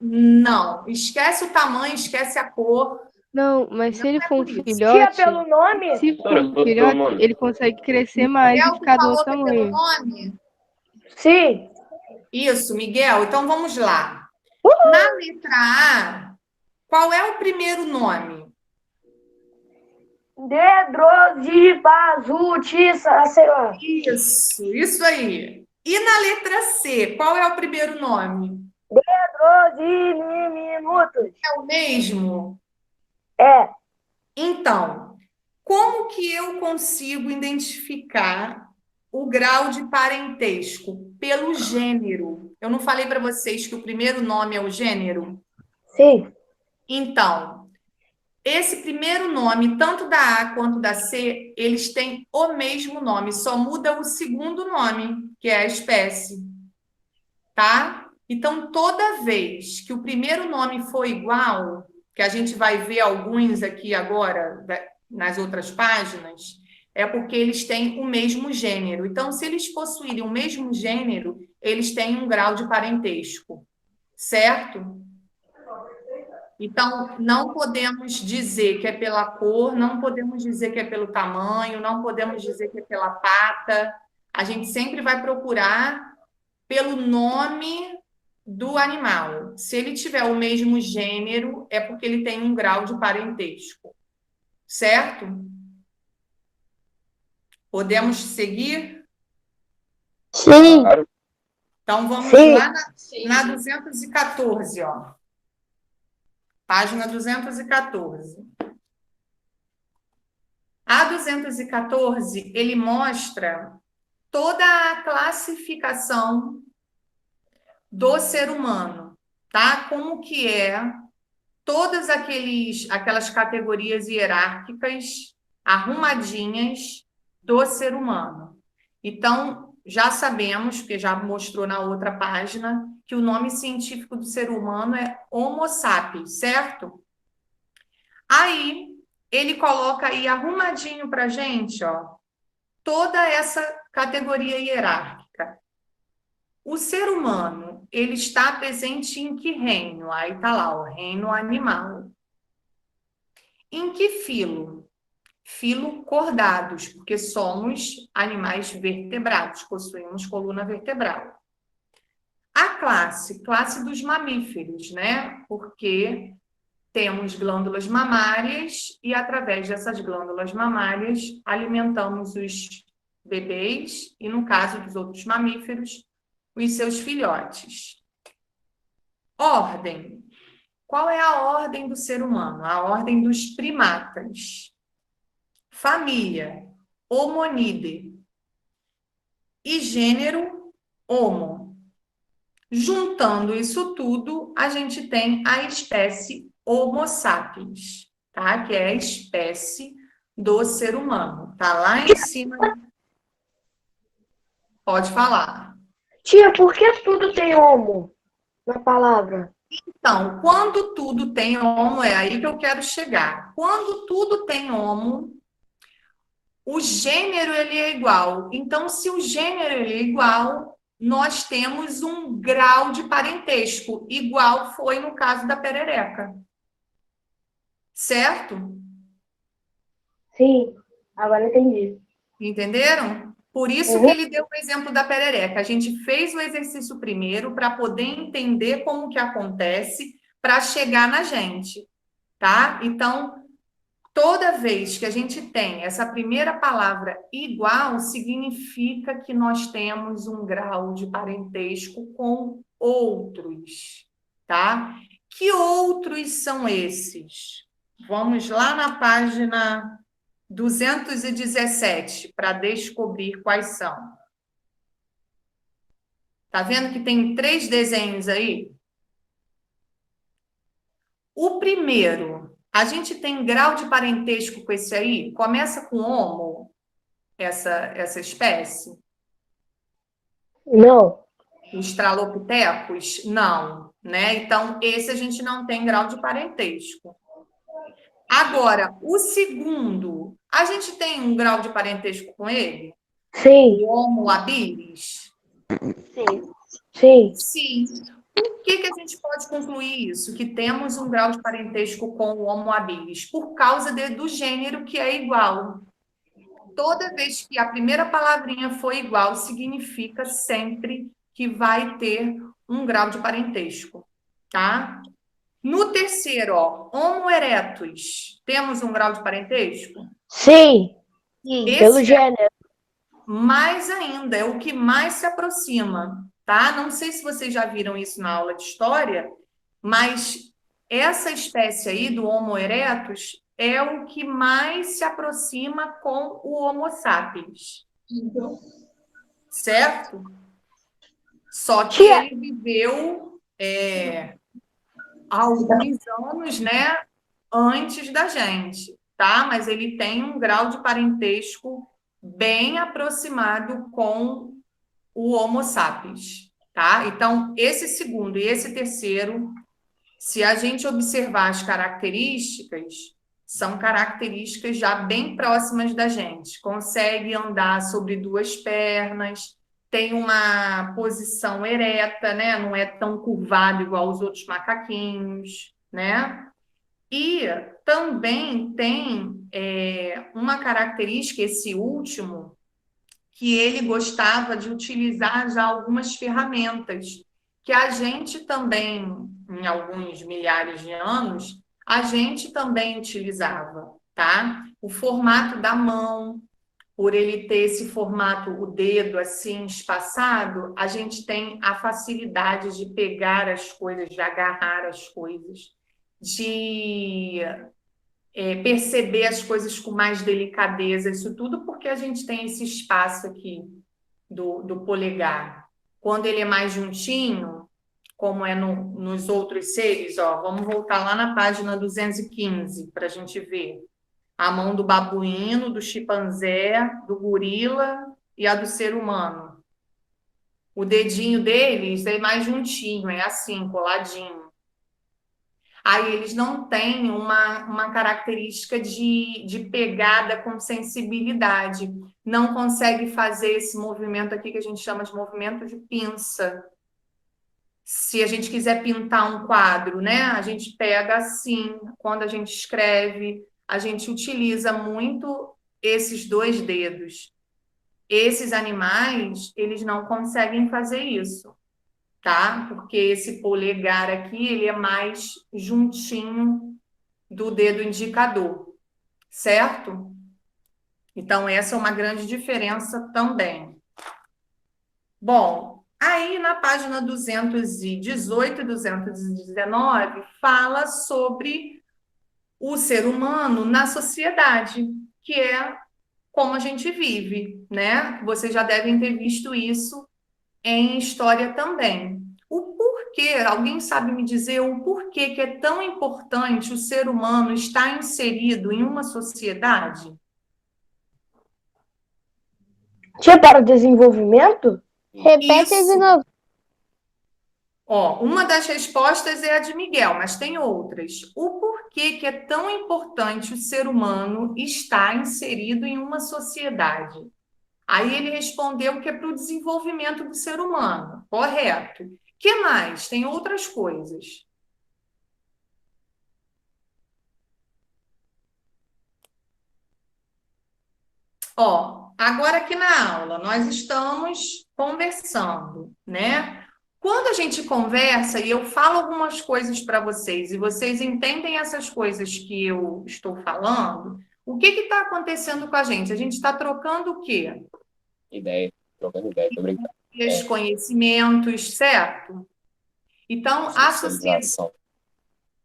Não, esquece o tamanho, esquece a cor. não, mas se ele for um por isso. filhote, nome? se for Doutora, um pelo filhote, nome. ele consegue crescer mais e Miguel, que ficar do falou outro que é pelo tamanho. nome? Sim. Isso, Miguel. Então vamos lá. Na letra A, qual é o primeiro nome? Dedrosibazutiça, sei lá. Isso aí. E na letra C, qual é o primeiro nome? Dedrosiminutos. É o mesmo? É. Então, como que eu consigo identificar o grau de parentesco? Pelo gênero. Eu não falei para vocês que o primeiro nome é o gênero? Sim. Então, esse primeiro nome, tanto da A quanto da C, eles têm o mesmo nome, só muda o segundo nome, que é a espécie. Tá? Então, toda vez que o primeiro nome for igual, que a gente vai ver alguns aqui agora, nas outras páginas, é porque eles têm o mesmo gênero. Então, se eles possuírem o mesmo gênero, eles têm um grau de parentesco, certo? Então, não podemos dizer que é pela cor, não podemos dizer que é pelo tamanho, não podemos dizer que é pela pata. A gente sempre vai procurar pelo nome do animal. Se ele tiver o mesmo gênero, é porque ele tem um grau de parentesco. Certo? Podemos seguir? Sim. Claro. Então, vamos Sim. lá na 214, ó. Página 214. A 214, ele mostra toda a classificação do ser humano, tá? Como que é todas aquelas categorias hierárquicas arrumadinhas do ser humano. Então, já sabemos, porque já mostrou na outra página, que o nome científico do ser humano é Homo sapiens, certo? Aí, ele coloca aí arrumadinho para a gente, ó, toda essa categoria hierárquica. O ser humano, ele está presente em que reino? Aí está lá, o reino animal. Em que filo? Filo cordados, porque somos animais vertebrados, possuímos coluna vertebral. A classe dos mamíferos, né? Porque temos glândulas mamárias e, através dessas glândulas mamárias, alimentamos os bebês e, no caso dos outros mamíferos, os seus filhotes. Ordem. Qual é a ordem do ser humano? A ordem dos primatas. Família, Homonide. E gênero, Homo. Juntando isso tudo, a gente tem a espécie Homo sapiens, tá? Que é a espécie do ser humano. Tá lá em cima. Pode falar. Tia, por que tudo tem homo na palavra? Então, quando tudo tem homo, é aí que eu quero chegar. Quando tudo tem homo, o gênero ele é igual. Então, se o gênero ele é igual, nós temos um grau de parentesco, igual foi no caso da perereca. Certo? Sim, agora entendi. Entenderam? Por isso que ele deu o exemplo da perereca. A gente fez o exercício primeiro para poder entender como que acontece para chegar na gente, tá? Então, toda vez que a gente tem essa primeira palavra igual, significa que nós temos um grau de parentesco com outros, tá? Que outros são esses? Vamos lá na página 217 para descobrir quais são. Tá vendo que tem 3 desenhos aí? O primeiro, a gente tem grau de parentesco com esse aí? Começa com Homo, essa espécie? Não. Os Tralopithecus? Não, né? Então, esse a gente não tem grau de parentesco. Agora, o segundo, a gente tem um grau de parentesco com ele? Sim. O Homo habilis? Sim. Sim. Sim. Por que a gente pode concluir isso? Que temos um grau de parentesco com o Homo habilis? Por causa do gênero que é igual. Toda vez que a primeira palavrinha for igual, significa sempre que vai ter um grau de parentesco, tá? No terceiro, ó, Homo erectus, temos um grau de parentesco? Sim. Pelo Esse gênero. mais ainda, é o que mais se aproxima, tá? Não sei se vocês já viram isso na aula de história, mas essa espécie aí do Homo erectus é o que mais se aproxima com o Homo sapiens. Certo? Só que ele viveu alguns anos, né, antes da gente, tá? Mas ele tem um grau de parentesco bem aproximado com o Homo sapiens, tá? Então, esse segundo e esse terceiro, se a gente observar as características, são características já bem próximas da gente. Consegue andar sobre 2 pernas, tem uma posição ereta, né? Não é tão curvado igual os outros macaquinhos, né? E também tem uma característica, esse último, que ele gostava de utilizar já algumas ferramentas, que a gente também, em alguns milhares de anos, a gente também utilizava, tá? O formato da mão, por ele ter esse formato, o dedo assim, espaçado, a gente tem a facilidade de pegar as coisas, de agarrar as coisas, de perceber as coisas com mais delicadeza, isso tudo porque a gente tem esse espaço aqui do polegar. Quando ele é mais juntinho, como é nos outros seres, ó, vamos voltar lá na página 215 para a gente ver. A mão do babuíno, do chimpanzé, do gorila e a do ser humano. O dedinho deles é mais juntinho, é assim, coladinho. Aí eles não têm uma característica de pegada com sensibilidade. Não consegue fazer esse movimento aqui que a gente chama de movimento de pinça. Se a gente quiser pintar um quadro, né? A gente pega assim, quando a gente escreve, a gente utiliza muito esses dois dedos. Esses animais, eles não conseguem fazer isso, tá? Porque esse polegar aqui, ele é mais juntinho do dedo indicador, certo? Então, essa é uma grande diferença também. Bom, aí na página 218 e 219, fala sobre o ser humano na sociedade, que é como a gente vive, né? Vocês já devem ter visto isso em história também. O porquê, alguém sabe me dizer o porquê que é tão importante o ser humano estar inserido em uma sociedade? Para o desenvolvimento? Repete aí de Isso. novo. Ó, uma das respostas é a de Miguel, mas tem outras. O porquê que é tão importante o ser humano estar inserido em uma sociedade? Aí ele respondeu que é para o desenvolvimento do ser humano. Correto. O que mais? Tem outras coisas. Ó, agora aqui na aula, nós estamos conversando, né? Quando a gente conversa e eu falo algumas coisas para vocês e vocês entendem essas coisas que eu estou falando, o que está acontecendo com a gente? A gente está trocando o quê? Ideia, trocando ideia, tô brincando. Os conhecimentos, certo? Então, Socialização.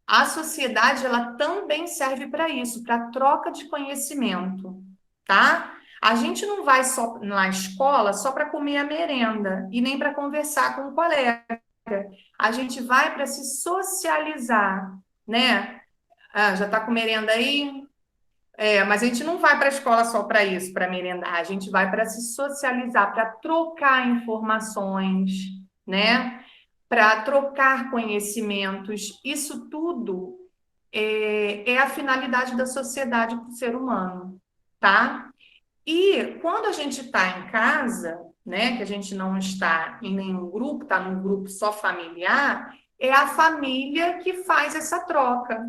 a sociedade ela também serve para isso, para troca de conhecimento, tá? A gente não vai só na escola só para comer a merenda e nem para conversar com o colega. A gente vai para se socializar, né? Ah, já está com merenda aí? Mas a gente não vai para a escola só para isso, para merendar. A gente vai para se socializar, para trocar informações, né? Para trocar conhecimentos. Isso tudo é a finalidade da sociedade para o ser humano, tá? E quando a gente está em casa, né, que a gente não está em nenhum grupo, está num grupo só familiar, é a família que faz essa troca,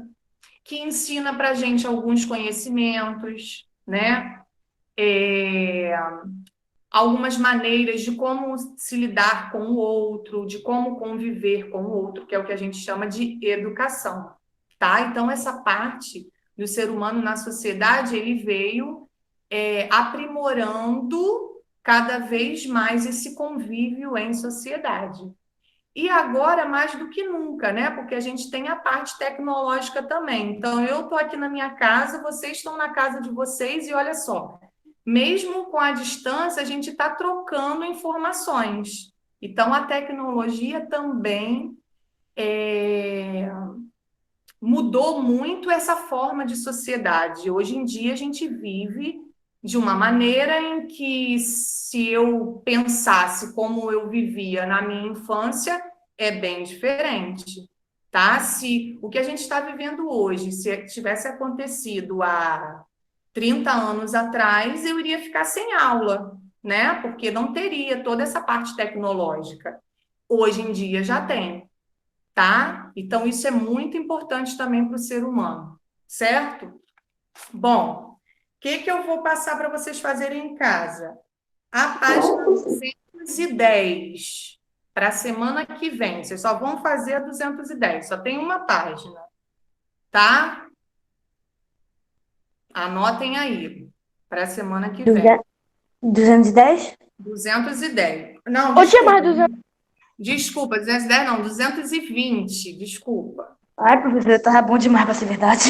que ensina para a gente alguns conhecimentos, né? Algumas maneiras de como se lidar com o outro, de como conviver com o outro, que é o que a gente chama de educação, tá? Então, essa parte do ser humano na sociedade, ele veio aprimorando cada vez mais esse convívio em sociedade. E agora, mais do que nunca, né? Porque a gente tem a parte tecnológica também. Então, eu estou aqui na minha casa, vocês estão na casa de vocês, e olha só, mesmo com a distância, a gente está trocando informações. Então, a tecnologia também mudou muito essa forma de sociedade. Hoje em dia, a gente vive de uma maneira em que, se eu pensasse como eu vivia na minha infância, é bem diferente, tá? Se o que a gente está vivendo hoje, se tivesse acontecido há 30 anos atrás, eu iria ficar sem aula, né? Porque não teria toda essa parte tecnológica. Hoje em dia já tem, tá? Então, isso é muito importante também para o ser humano, certo? Bom, o que eu vou passar para vocês fazerem em casa? A página 210, para a semana que vem. Vocês só vão fazer a 210, só tem uma página, tá? Anotem aí, para a semana que vem. 210? 210. Não, Ou tinha desculpa. mais 200? Desculpa, 210 não, 220, desculpa. Ai, professor, tava bom demais pra ser verdade.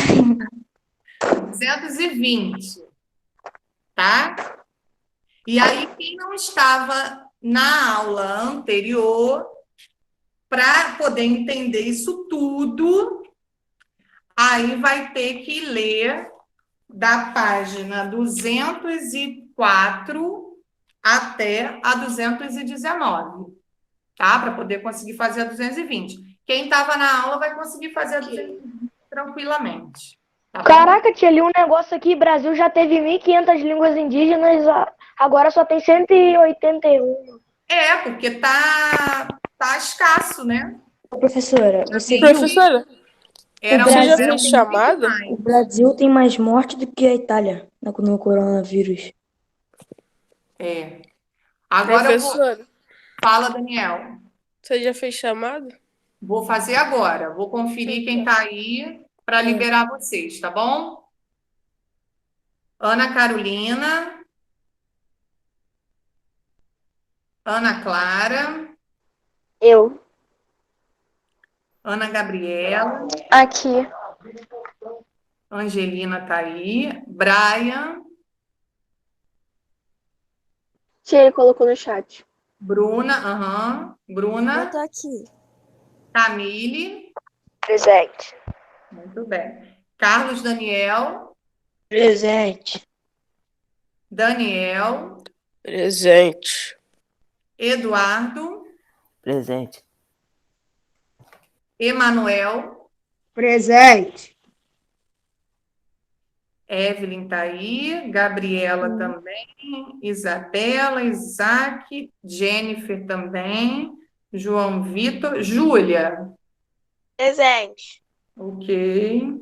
220, tá? E aí, quem não estava na aula anterior, para poder entender isso tudo, aí vai ter que ler da página 204 até a 219, tá? Para poder conseguir fazer a 220. Quem estava na aula vai conseguir fazer a 220 tranquilamente. Tá bom? Caraca, tia, li um negócio aqui, Brasil já teve 1.500 línguas indígenas, agora só tem 181. É, porque tá escasso, né? Professora, você viu? Professora, Era Você já era fez muito chamada? mais. O Brasil tem mais morte do que a Itália no coronavírus. É. Agora eu vou. Professora, Fala, Daniel. você já fez chamada? Vou fazer agora. Vou conferir quem está aí para liberar vocês, tá bom? Ana Carolina. Ana Clara. Eu. Ana Gabriela. Aqui. Angelina está aí. Brian. Tia, ele colocou no chat. Bruna. Bruna. tô aqui. Camille. Presente. Muito bem. Carlos Daniel. Presente. Daniel. Presente. Eduardo. Presente. Emanuel. Presente. Evelyn tá aí, Gabriela também, Isabela, Isaac, Jennifer também, João Vitor, Júlia, Presente. ok,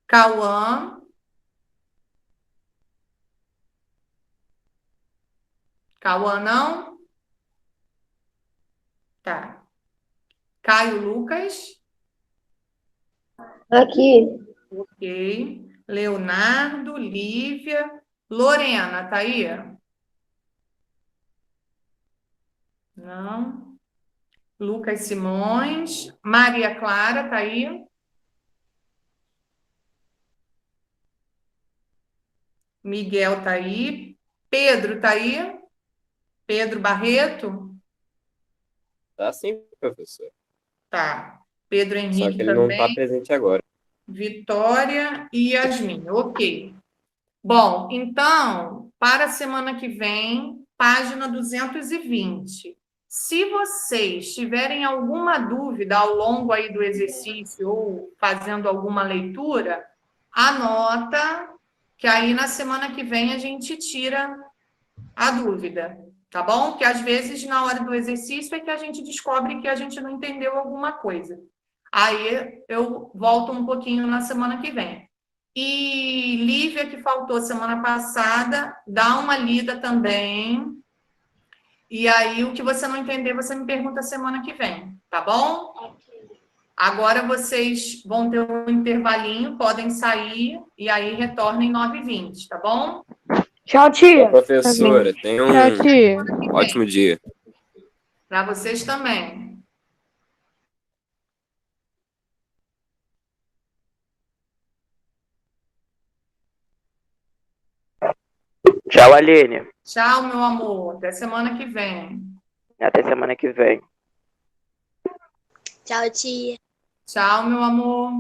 Cauã, Cauã não? Tá. Caio Lucas, Aqui. ok, Leonardo, Lívia, Lorena, tá aí? Não. Lucas Simões, Maria Clara, tá aí? Miguel tá aí. Pedro tá aí? Pedro Barreto? Tá sim, professor. Tá. Pedro Só Henrique que ele não tá também. presente agora. Vitória e Yasmin. Ok. Bom, então, para a semana que vem, página 220. Se vocês tiverem alguma dúvida ao longo aí do exercício ou fazendo alguma leitura, anota, que aí na semana que vem a gente tira a dúvida, tá bom? Porque às vezes na hora do exercício é que a gente descobre que a gente não entendeu alguma coisa. Aí eu volto um pouquinho na semana que vem. E Lívia, que faltou semana passada, dá uma lida também. E aí o que você não entender, você me pergunta semana que vem, tá bom? Agora vocês vão ter um intervalinho, podem sair e aí retornem 9h20, tá bom? Tchau, tia. Professora, tenha Tchau, tia. um ótimo dia. Para vocês também. Tchau, Aline. Tchau, meu amor. Até semana que vem. Até semana que vem. Tchau, tia. Tchau, meu amor.